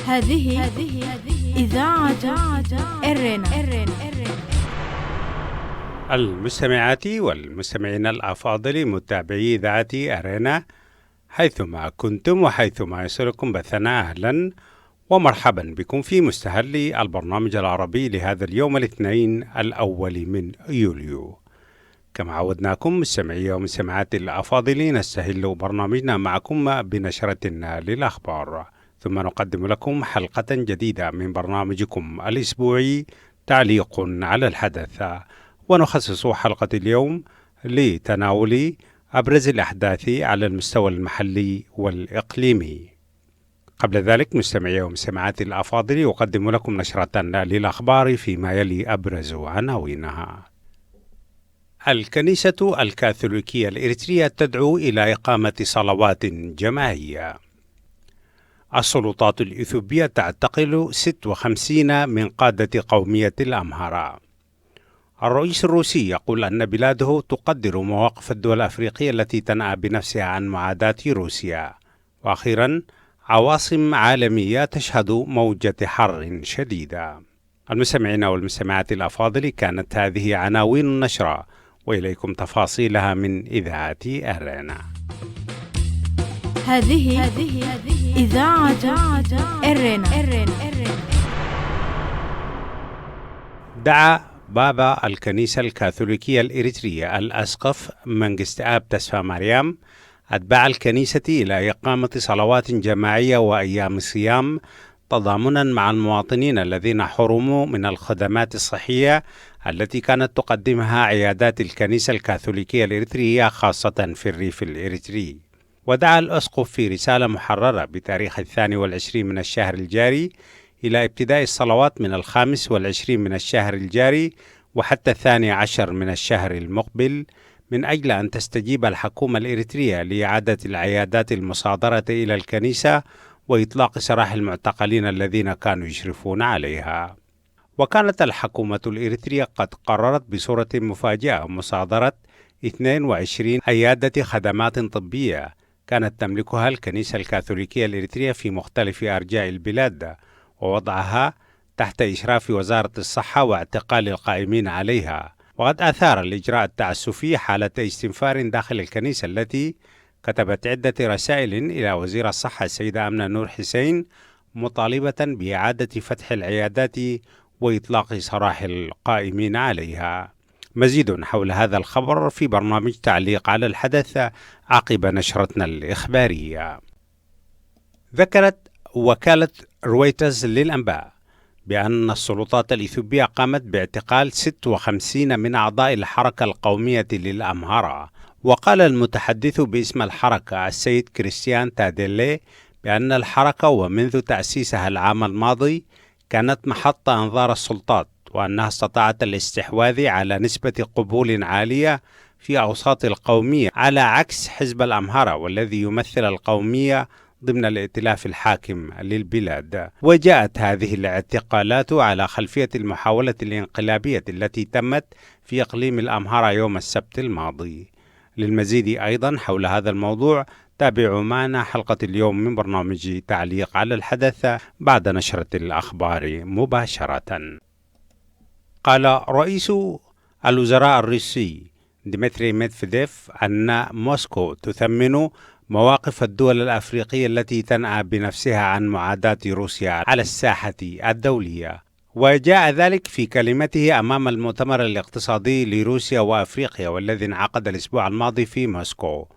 هذه إذاعة إرنا. المستمعات والمستمعين الأفاضل متابعي إذاعة أرينا حيثما كنتم وحيثما يصلكم بثنا، أهلا ومرحبا بكم في مستهل البرنامج العربي لهذا اليوم الاثنين الأول من يوليو. كما عودناكم مستمعي ومستمعات الأفاضل نستهل برنامجنا معكم بنشرة للأخبار، ثم نقدم لكم حلقة جديدة من برنامجكم الأسبوعي تعليق على الحدث، ونخصص حلقة اليوم لتناول أبرز الأحداث على المستوى المحلي والإقليمي. قبل ذلك مستمعي ومستمعات الأفاضل أقدم لكم نشرة للأخبار فيما يلي أبرز عناوينها. الكنيسة الكاثوليكية الإريترية تدعو إلى إقامة صلوات جماعية. السلطات الإثيوبية تعتقل 56 من قادة قومية الأمهرة. الرئيس الروسي يقول أن بلاده تقدر مواقف الدول الأفريقية التي تنأى بنفسها عن معاداة روسيا. وأخيرا عواصم عالمية تشهد موجة حر شديدة. المستمعين والمستمعات الأفاضل، كانت هذه عناوين النشرة، وإليكم تفاصيلها من إذاعة أرينا. هذه إذاعة إرنا. دعا بابا الكنيسة الكاثوليكية الإريترية الأسقف منجست آب تسفى مريم أتباع الكنيسة إلى إقامة صلوات جماعية وأيام صيام تضامنا مع المواطنين الذين حرموا من الخدمات الصحية التي كانت تقدمها عيادات الكنيسة الكاثوليكية الإريترية خاصة في الريف الإريتري. ودعا الأسقف في رسالة محررة بتاريخ 22 من الشهر الجاري إلى ابتداء الصلوات من 25 من الشهر الجاري وحتى 12 من الشهر المقبل، من أجل أن تستجيب الحكومة الإريترية لإعادة العيادات المصادرة إلى الكنيسة وإطلاق سراح المعتقلين الذين كانوا يشرفون عليها. وكانت الحكومة الإريترية قد قررت بصورة مفاجئة مصادرة 22 عيادة خدمات طبية كانت تملكها الكنيسة الكاثوليكية الإريترية في مختلف أرجاء البلاد، ووضعها تحت إشراف وزارة الصحة واعتقال القائمين عليها. وقد أثار الإجراء التعسفي حالة استنفار داخل الكنيسة التي كتبت عدة رسائل إلى وزير الصحة السيدة أمنة نور حسين مطالبة بإعادة فتح العيادات وإطلاق سراح القائمين عليها. مزيد حول هذا الخبر في برنامج تعليق على الحدث عقب نشرتنا الإخبارية. ذكرت وكالة رويترز للأنباء بأن السلطات الإثيوبية قامت باعتقال 56 من أعضاء الحركة القومية للأمهرة. وقال المتحدث باسم الحركة السيد كريستيان تاديلي بأن الحركة ومنذ تأسيسها العام الماضي كانت محط أنظار السلطات، وأنها استطاعت الاستحواذ على نسبة قبول عالية في أوساط القومية، على عكس حزب الأمهرة والذي يمثل القومية ضمن الائتلاف الحاكم للبلاد. وجاءت هذه الاعتقالات على خلفية المحاولة الانقلابية التي تمت في إقليم الأمهرة يوم السبت الماضي. للمزيد أيضا حول هذا الموضوع تابعوا معنا حلقة اليوم من برنامج تعليق على الحدث بعد نشرة الأخبار مباشرة. قال رئيس الوزراء الروسي ديمتري ميدفيديف أن موسكو تثمن مواقف الدول الأفريقية التي تنأى بنفسها عن معاداة روسيا على الساحة الدولية. وجاء ذلك في كلمته أمام المؤتمر الاقتصادي لروسيا وأفريقيا والذي انعقد الأسبوع الماضي في موسكو.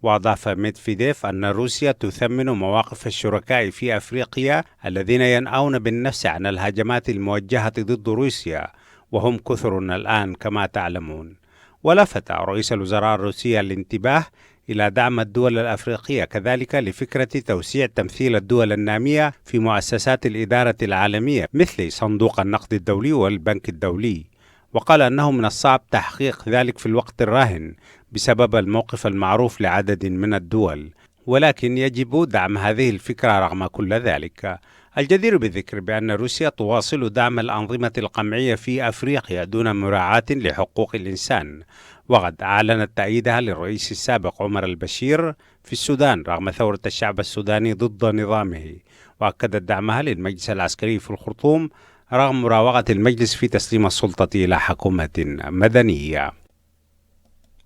وأضاف ميدفيديف أن روسيا تثمن مواقف الشركاء في أفريقيا الذين ينأون بالنفس عن الهجمات الموجهة ضد روسيا، وهم كثر الآن كما تعلمون. ولفت رئيس الوزراء الروسي الانتباه إلى دعم الدول الأفريقية كذلك لفكرة توسيع تمثيل الدول النامية في مؤسسات الإدارة العالمية مثل صندوق النقد الدولي والبنك الدولي. وقال أنه من الصعب تحقيق ذلك في الوقت الراهن بسبب الموقف المعروف لعدد من الدول. ولكن يجب دعم هذه الفكرة رغم كل ذلك. الجدير بالذكر بأن روسيا تواصل دعم الأنظمة القمعية في أفريقيا دون مراعاة لحقوق الإنسان، وقد أعلنت تأييدها للرئيس السابق عمر البشير في السودان رغم ثورة الشعب السوداني ضد نظامه، وأكدت دعمها للمجلس العسكري في الخرطوم رغم مراوغة المجلس في تسليم السلطة إلى حكومة مدنية.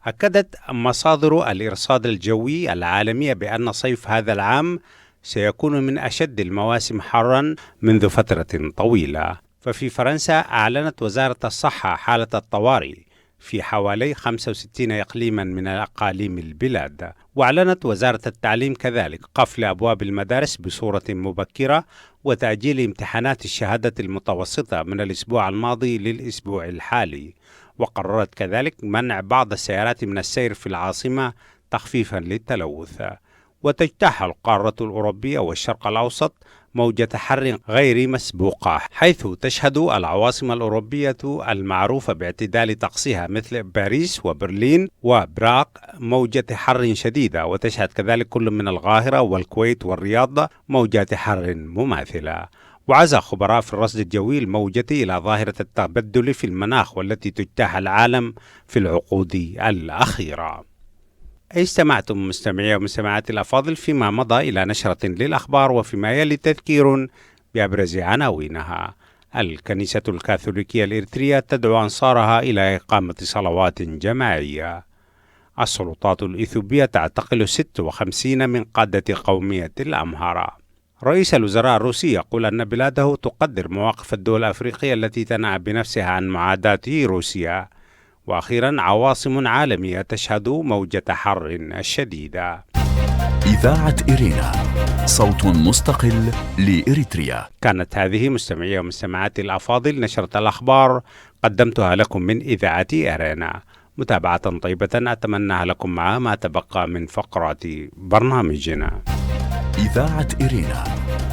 أكدت مصادر الإرصاد الجوي العالمية بأن صيف هذا العام سيكون من أشد المواسم حرا منذ فترة طويلة. ففي فرنسا أعلنت وزارة الصحة حالة الطوارئ في حوالي 65 إقليما من أقاليم البلاد، وأعلنت وزارة التعليم كذلك قفل أبواب المدارس بصورة مبكرة وتأجيل امتحانات الشهادة المتوسطة من الأسبوع الماضي للأسبوع الحالي، وقررت كذلك منع بعض السيارات من السير في العاصمة تخفيفا للتلوث. وتجتاح القارة الأوروبية والشرق الأوسط موجة حر غير مسبوقة، حيث تشهد العواصم الأوروبية المعروفة باعتدال طقسها مثل باريس وبرلين وبراغ موجة حر شديدة، وتشهد كذلك كل من القاهرة والكويت والرياض موجات حر مماثلة. وعزى خبراء في الرصد الجوي الموجة إلى ظاهرة التبدل في المناخ والتي تجتاح العالم في العقود الأخيرة. استمعتم مستمعي ومستمعات الأفاضل فيما مضى إلى نشرة للأخبار، وفيما يلي تذكير بأبرز عناوينها. الكنيسة الكاثوليكية الإريترية تدعو أنصارها إلى إقامة صلوات جماعية. السلطات الإثيوبية تعتقل 56 من قادة قومية الأمهار. رئيس الوزراء الروسي يقول أن بلاده تقدر مواقف الدول الأفريقية التي تنأى بنفسها عن معاداة روسيا. وأخيرا عواصم عالمية تشهد موجة حر شديدة. إذاعة إيرينا، صوت مستقل لإريتريا. كانت هذه مستمعي ومستمعات الأفاضل نشرة الأخبار قدمتها لكم من إذاعة إيرينا. متابعة طيبة أتمنى لكم مع ما تبقى من فقرات برنامجنا. إذاعة إيرينا،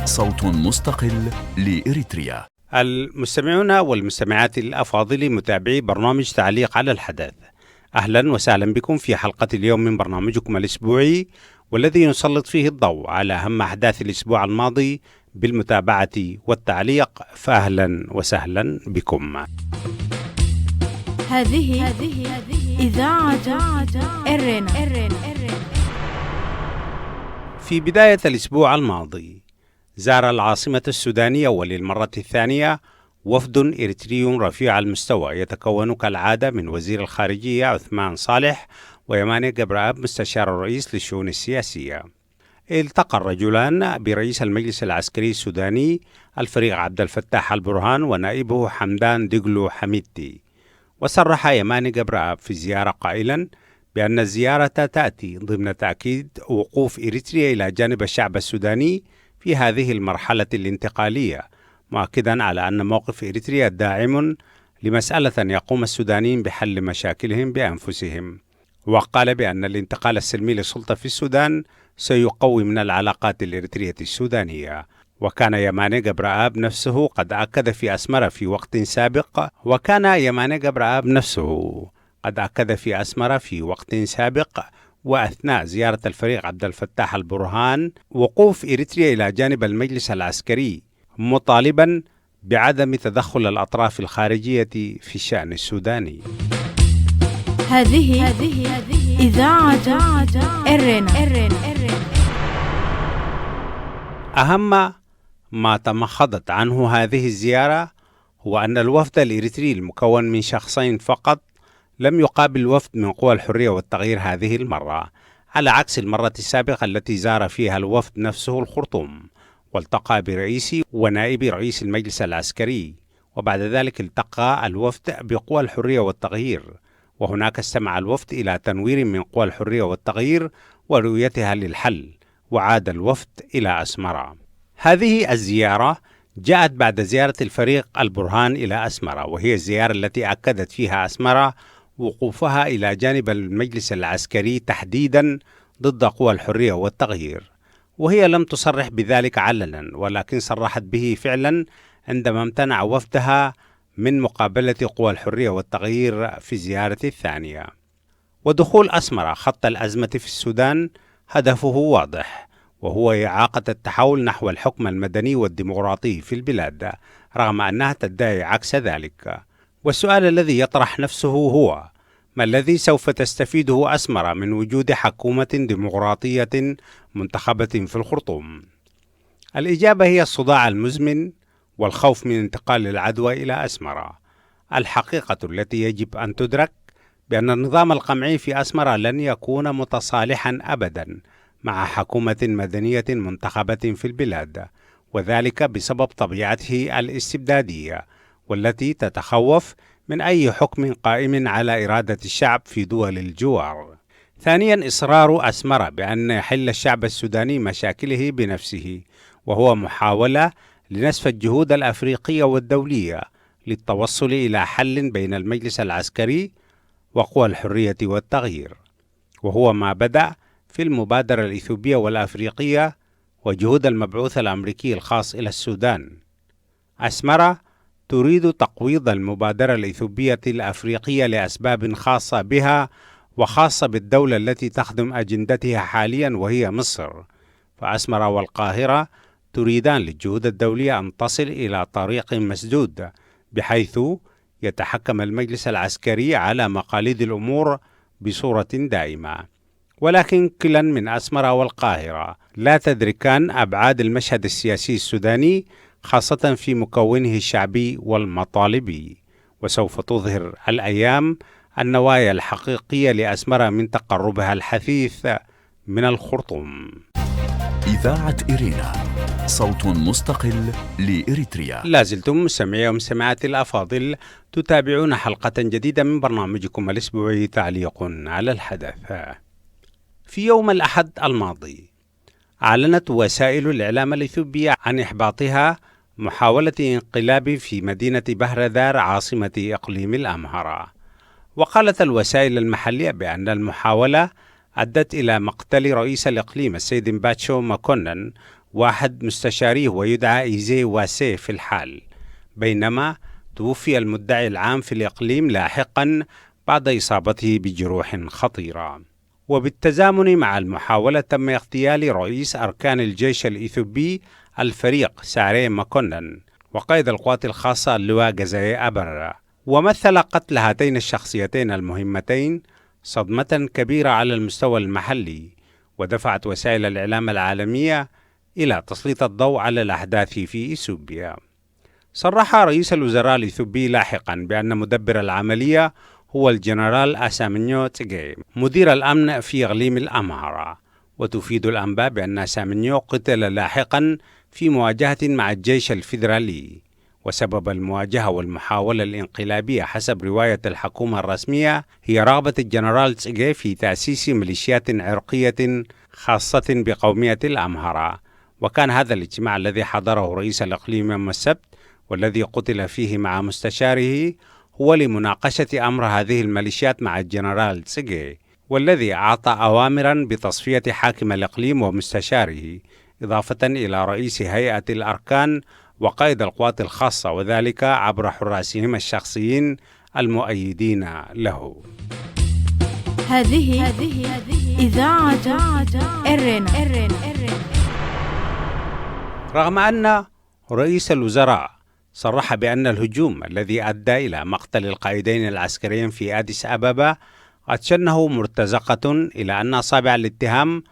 صوت مستقل لإريتريا. المستمعون والمستمعات الأفاضل متابعي برنامج تعليق على الحدث، أهلا وسهلا بكم في حلقة اليوم من برنامجكم الأسبوعي، والذي نسلط فيه الضوء على أهم أحداث الأسبوع الماضي بالمتابعة والتعليق، فأهلا وسهلا بكم. هذه إذاعة إيرينا. في بداية الأسبوع الماضي زار العاصمة السودانية وللمرة الثانية وفد إريتري رفيع المستوى يتكون كالعادة من وزير الخارجية عثمان صالح ويماني جبراب مستشار الرئيس للشؤون السياسية. التقى الرجلان برئيس المجلس العسكري السوداني الفريق عبد الفتاح البرهان ونائبه حمدان ديغلو حميدتي. وصرح يماني جبراب في الزيارة قائلا بأن الزيارة تأتي ضمن تأكيد وقوف إريتريا إلى جانب الشعب السوداني في هذه المرحلة الانتقالية، مؤكدا على أن موقف إريتريا داعم لمسألة يقوم السودانيين بحل مشاكلهم بأنفسهم. وقال بأن الانتقال السلمي للسلطة في السودان سيقوي من العلاقات الإريترية السودانية. وكان يماني جبراب نفسه قد أكد في أسمرة في وقت سابق وأثناء زيارة الفريق عبد الفتاح البرهان وقوف إريتريا إلى جانب المجلس العسكري، مطالبا بعدم تدخل الأطراف الخارجية في الشأن السوداني. هذه إذاعة إيرينا. أهم ما تمخضت عنه هذه الزيارة هو أن الوفد الإريتري المكون من شخصين فقط لم يقابل وفد من قوى الحرية والتغيير هذه المرة، على عكس المرة السابقة التي زار فيها الوفد نفسه الخرطوم والتقى برئيس ونائب رئيس المجلس العسكري، وبعد ذلك التقى الوفد بقوى الحرية والتغيير، وهناك استمع الوفد إلى تنوير من قوى الحرية والتغيير ورؤيتها للحل، وعاد الوفد إلى أسمرة. هذه الزيارة جاءت بعد زيارة الفريق البرهان إلى أسمرة، وهي الزيارة التي أكدت فيها أسمرة وقوفها إلى جانب المجلس العسكري تحديدا ضد قوى الحرية والتغيير، وهي لم تصرح بذلك علنا، ولكن صرحت به فعلا عندما امتنع وفدها من مقابلة قوى الحرية والتغيير في الزيارة الثانية. ودخول أسمرة خط الأزمة في السودان هدفه واضح، وهو إعاقة التحول نحو الحكم المدني والديمقراطي في البلاد، رغم أنها تدعي عكس ذلك. والسؤال الذي يطرح نفسه هو: ما الذي سوف تستفيده أسمرة من وجود حكومة ديمقراطية منتخبة في الخرطوم؟ الإجابة هي الصداع المزمن والخوف من انتقال العدوى إلى أسمرة. الحقيقة التي يجب أن تدرك بأن النظام القمعي في أسمرة لن يكون متصالحا أبدا مع حكومة مدنية منتخبة في البلاد، وذلك بسبب طبيعته الاستبدادية، والتي تتخوف من أي حكم قائم على إرادة الشعب في دول الجوار. ثانيا، إصرار أسمرة بأن يحل الشعب السوداني مشاكله بنفسه، وهو محاولة لنسف الجهود الأفريقية والدولية للتوصل إلى حل بين المجلس العسكري وقوى الحرية والتغيير، وهو ما بدأ في المبادرة الإثيوبية والأفريقية وجهود المبعوث الأمريكي الخاص إلى السودان. أسمرة تريد تقويض المبادرة الإثيوبية الأفريقية لأسباب خاصة بها وخاصة بالدولة التي تخدم أجندتها حاليا وهي مصر. فأسمرة والقاهرة تريدان للجهود الدولية أن تصل إلى طريق مسدود، بحيث يتحكم المجلس العسكري على مقاليد الأمور بصورة دائمة. ولكن كلا من أسمرة والقاهرة لا تدركان أبعاد المشهد السياسي السوداني، خاصة في مكونه الشعبي والمطالبي. وسوف تظهر الأيام النوايا الحقيقية لأسمرة من تقربها الحثيث من الخرطوم. إذاعة إرينا، صوت مستقل لإريتريا. لازلتم مستمعي ومستمعاتي الأفاضل تتابعون حلقة جديدة من برنامجكم الأسبوعي تعليق على الحدث. في يوم الأحد الماضي أعلنت وسائل الإعلام الإثيوبية عن إحباطها محاولة انقلاب في مدينة بهردار عاصمة إقليم الأمهرة. وقالت الوسائل المحلية بأن المحاولة أدت إلى مقتل رئيس الإقليم السيد مباتشو ماكونن واحد مستشاريه ويدعى إيزي واسي في الحال، بينما توفي المدعي العام في الإقليم لاحقا بعد إصابته بجروح خطيرة. وبالتزامن مع المحاولة تم اغتيال رئيس أركان الجيش الإثيوبي الفريق ساري ماكونن وقائد القوات الخاصة اللواء جزاي أبر. ومثل قتل هاتين الشخصيتين المهمتين صدمة كبيرة على المستوى المحلي، ودفعت وسائل الإعلام العالمية إلى تسليط الضوء على الأحداث في إثيوبيا. صرح رئيس الوزراء الإثيوبي لاحقا بأن مدبر العملية هو الجنرال أسامنيو تيغي مدير الأمن في إقليم الأمهرة. وتفيد الأنباء بأن أسامنيو قتل لاحقا في مواجهة مع الجيش الفيدرالي، وسبب المواجهة والمحاولة الانقلابية حسب رواية الحكومة الرسمية هي رغبة الجنرال تيغي في تأسيس ميليشيات عرقية خاصة بقومية الأمهرة. وكان هذا الاجتماع الذي حضره رئيس الإقليم يوم السبت والذي قتل فيه مع مستشاره هو لمناقشة أمر هذه الميليشيات مع الجنرال تيغي، والذي أعطى أوامرا بتصفية حاكم الإقليم ومستشاره، إضافة إلى رئيس هيئة الأركان وقائد القوات الخاصة، وذلك عبر حراسهم الشخصيين المؤيدين له. هذه إذاعة إرينا. رغم أن رئيس الوزراء صرح بأن الهجوم الذي أدى إلى مقتل القائدين العسكريين في أديس أبابا قد شنه مرتزقة، إلى أن أصابع الاتهام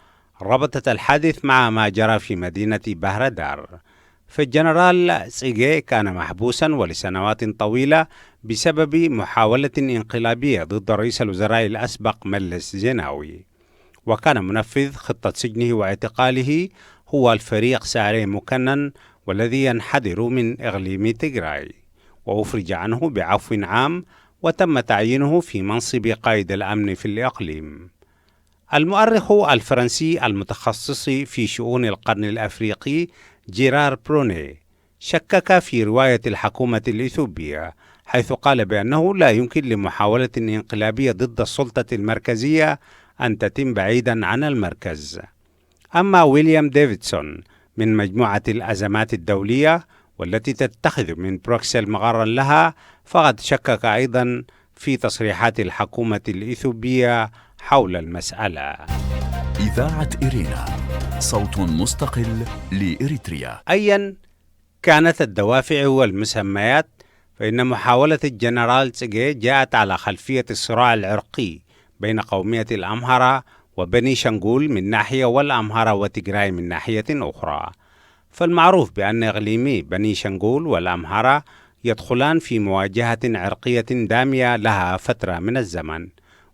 ربطت الحادث مع ما جرى في مدينة بهردار. فالجنرال تيغي كان محبوسا ولسنوات طويلة بسبب محاولة انقلابية ضد رئيس الوزراء الأسبق ملس زيناوي، وكان منفذ خطة سجنه واعتقاله هو الفريق ساري مكنن والذي ينحدر من إقليم تيغراي، وأفرج عنه بعفو عام وتم تعيينه في منصب قائد الأمن في الإقليم. المؤرخ الفرنسي المتخصص في شؤون القرن الأفريقي جيرار بروني شكك في رواية الحكومة الإثيوبية، حيث قال بأنه لا يمكن لمحاولة انقلابية ضد السلطة المركزية أن تتم بعيدا عن المركز. أما ويليام ديفيدسون من مجموعة الأزمات الدولية والتي تتخذ من بروكسل مغارا لها، فقد شكك أيضا في تصريحات الحكومة الإثيوبية حول المسألة. إذاعة إرينا، صوت مستقل لإريتريا. أيا كانت الدوافع والمسميات، فإن محاولة الجنرال تسيغي جاءت على خلفية الصراع العرقي بين قومية الأمهرة وبني شنغول من ناحية والأمهرة وتيغراي من ناحية أخرى. فالمعروف بأن إقليمي بني شنغول والأمهرة يدخلان في مواجهة عرقية دامية لها فترة من الزمن،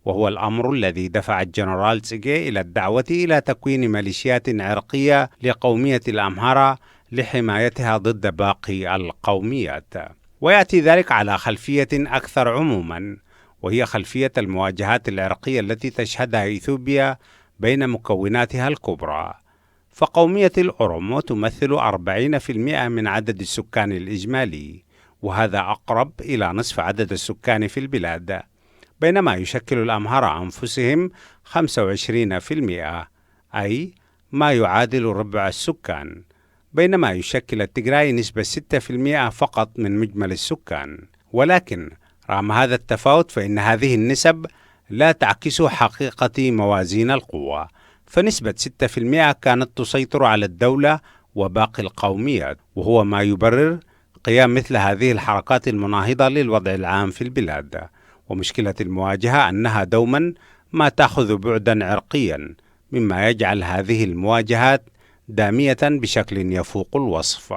وهو الأمر الذي دفع الجنرال تسيغي إلى الدعوة إلى تكوين ميليشيات عرقية لقومية الأمهرة لحمايتها ضد باقي القوميات. ويأتي ذلك على خلفية أكثر عموما، وهي خلفية المواجهات العرقية التي تشهدها إثيوبيا بين مكوناتها الكبرى. فقومية الأورومو تمثل 40% من عدد السكان الإجمالي، وهذا أقرب إلى نصف عدد السكان في البلاد، بينما يشكل الأمهرة أنفسهم 25%، أي ما يعادل ربع السكان، بينما يشكل التيغراي نسبة 6% فقط من مجمل السكان. ولكن رغم هذا التفاوت فإن هذه النسب لا تعكس حقيقة موازين القوى، فنسبة 6% كانت تسيطر على الدولة وباقي القوميات، وهو ما يبرر قيام مثل هذه الحركات المناهضة للوضع العام في البلاد. ومشكلة المواجهة أنها دوما ما تأخذ بعدا عرقيا، مما يجعل هذه المواجهات دامية بشكل يفوق الوصف.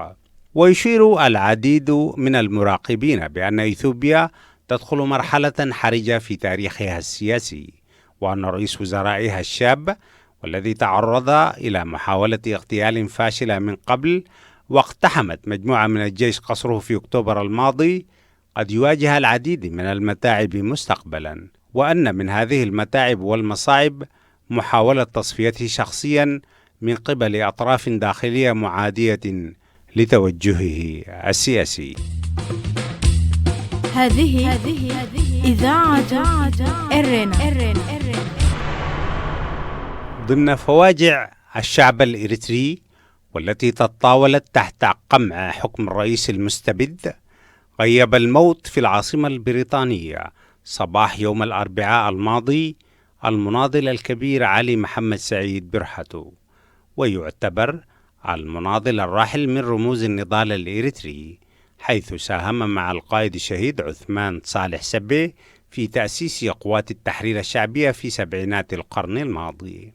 ويشير العديد من المراقبين بأن إثيوبيا تدخل مرحلة حرجة في تاريخها السياسي، وأن رئيس وزرائها الشاب والذي تعرض إلى محاولة اغتيال فاشلة من قبل واقتحمت مجموعة من الجيش قصره في أكتوبر الماضي قد يواجه العديد من المتاعب مستقبلا، وأن من هذه المتاعب والمصاعب محاولة تصفيته شخصيا من قبل أطراف داخلية معادية لتوجهه السياسي. هذه إذاعة إرينا. ضمن فواجع الشعب الإريتري والتي تطاولت تحت قمع حكم الرئيس المستبد، غيب الموت في العاصمة البريطانية صباح يوم الأربعاء الماضي المناضل الكبير علي محمد سعيد برهة، ويعتبر المناضل الراحل من رموز النضال الإريتري، حيث ساهم مع القائد الشهيد عثمان صالح سبي في تأسيس قوات التحرير الشعبية في سبعينات القرن الماضي.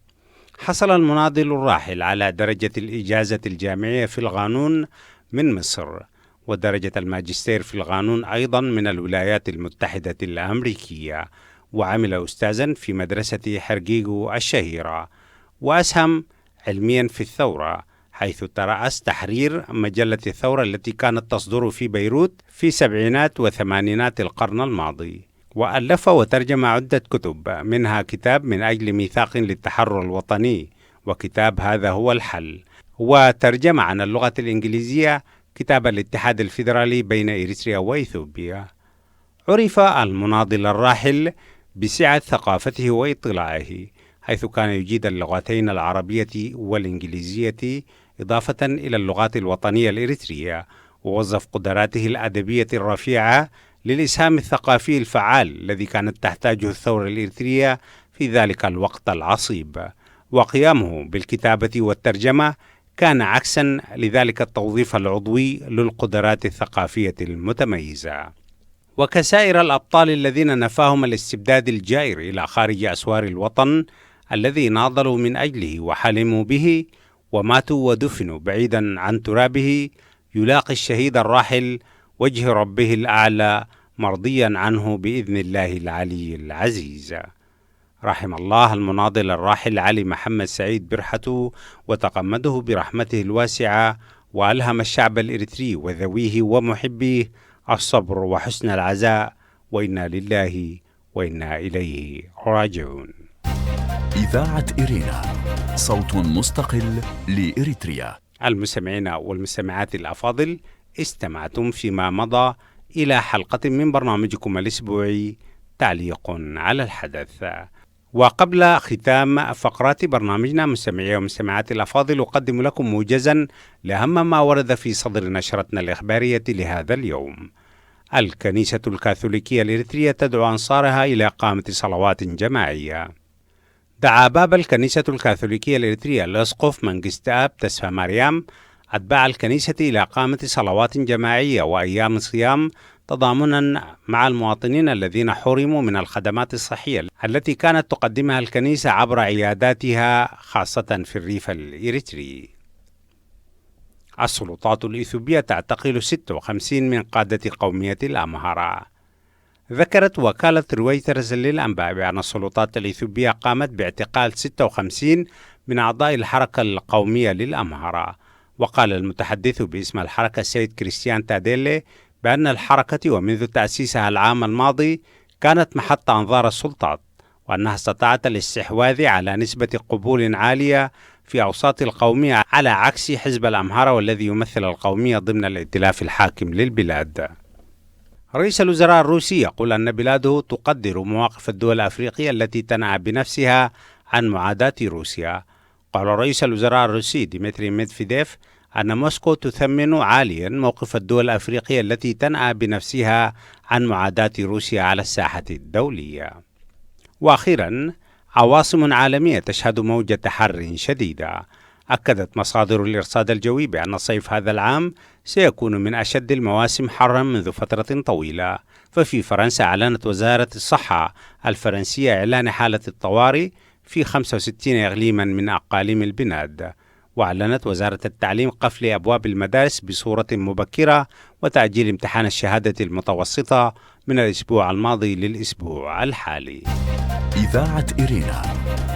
حصل المناضل الراحل على درجة الإجازة الجامعية في القانون من مصر، ودرجة الماجستير في القانون أيضا من الولايات المتحدة الأمريكية، وعمل أستاذا في مدرسة حرقيقو الشهيرة، وأسهم علميا في الثورة، حيث ترأس تحرير مجلة الثورة التي كانت تصدر في بيروت في سبعينات وثمانينات القرن الماضي. وألف وترجم عدة كتب، منها كتاب من أجل ميثاق للتحرر الوطني، وكتاب هذا هو الحل، وترجم عن اللغة الإنجليزية كتاب الاتحاد الفيدرالي بين إريتريا وإثيوبيا. عرف المناضل الراحل بسعة ثقافته واطلاعه، حيث كان يجيد اللغتين العربية والإنجليزية إضافة إلى اللغات الوطنية الإريترية، ووظف قدراته الأدبية الرفيعة للإسهام الثقافي الفعال الذي كانت تحتاجه الثورة الإريترية في ذلك الوقت العصيب. وقيامه بالكتابة والترجمة كان عكسا لذلك التوظيف العضوي للقدرات الثقافية المتميزة. وكسائر الأبطال الذين نفاهم الاستبداد الجائر إلى خارج أسوار الوطن الذي ناضلوا من أجله وحلموا به وماتوا ودفنوا بعيدا عن ترابه، يلاقي الشهيد الراحل وجه ربه الأعلى مرضيا عنه بإذن الله العلي العزيز. رحم الله المناضل الراحل علي محمد سعيد برهة، وتقمده برحمته الواسعة، وألهم الشعب الإريتري وذويه ومحبيه الصبر وحسن العزاء، وإنا لله وإنا إليه راجعون. إذاعة إرينا، صوت مستقل لإريتريا. المستمعين والمستمعات الأفاضل، استمعتم فيما مضى إلى حلقة من برنامجكم الأسبوعي تعليق على الحدث. وقبل ختام فقرات برنامجنا مستمعي ومستمعات الأفاضل، أقدم لكم موجزا لأهم ما ورد في صدر نشرتنا الإخبارية لهذا اليوم. الكنيسة الكاثوليكية الإريترية تدعو أنصارها إلى إقامة صلوات جماعية. دعا بابا الكنيسة الكاثوليكية الإريترية الأسقف منجست آب تسفى مريم أتباع الكنيسة إلى إقامة صلوات جماعية وأيام صيام تضامنا مع المواطنين الذين حرموا من الخدمات الصحية التي كانت تقدمها الكنيسة عبر عياداتها خاصة في الريف الإريتري. السلطات الإثيوبية تعتقل 56 من قادة قومية الأمهرة. ذكرت وكالة رويترز للأنباء بأن السلطات الإثيوبية قامت باعتقال 56 من أعضاء الحركة القومية للأمهرة. وقال المتحدث باسم الحركة السيد كريستيان تاديلي بأن الحركة ومنذ تأسيسها العام الماضي كانت محط أنظار السلطات، وأنها استطاعت الاستحواذ على نسبة قبول عالية في أوساط القومية على عكس حزب الأمهرة والذي يمثل القومية ضمن الائتلاف الحاكم للبلاد. رئيس الوزراء الروسي يقول أن بلاده تقدر مواقف الدول الأفريقية التي تنأى بنفسها عن معاداة روسيا. قال رئيس الوزراء الروسي ديمتري ميدفيديف أن موسكو تثمن عاليا موقف الدول الأفريقية التي تنأى بنفسها عن معاداة روسيا على الساحة الدولية. وأخيرا، عواصم عالمية تشهد موجة حر شديدة. أكدت مصادر الإرصاد الجوي بأن صيف هذا العام سيكون من أشد المواسم حرا منذ فترة طويلة. ففي فرنسا أعلنت وزارة الصحة الفرنسية إعلان حالة الطوارئ في 65 إقليما من أقاليم البلاد. وأعلنت وزارة التعليم قفل أبواب المدارس بصورة مبكرة وتأجيل امتحان الشهادة المتوسطة من الأسبوع الماضي للأسبوع الحالي. إذاعة إرينا،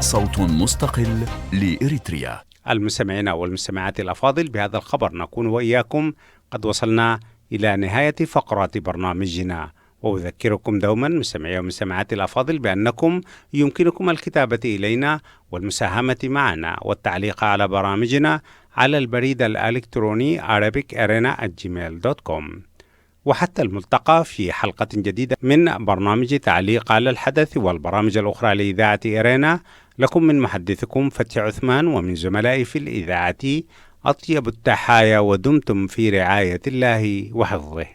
صوت مستقل لإريتريا. المستمعين والمستمعات الأفاضل، بهذا الخبر نكون وإياكم قد وصلنا إلى نهاية فقرات برنامجنا. وأذكركم دوما مستمعي ومستمعات الأفاضل بأنكم يمكنكم الكتابة إلينا والمساهمة معنا والتعليق على برامجنا على البريد الإلكتروني arabicarena@gmail.com. وحتى الملتقى في حلقة جديدة من برنامج تعليق على الحدث والبرامج الأخرى لإذاعة إرينا. لكم من محدثكم فتحي عثمان ومن زملائي في الإذاعة أطيب التحايا، ودمتم في رعاية الله وحفظه.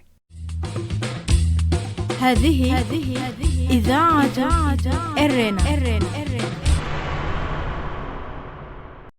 هذه إذاعة إرينا.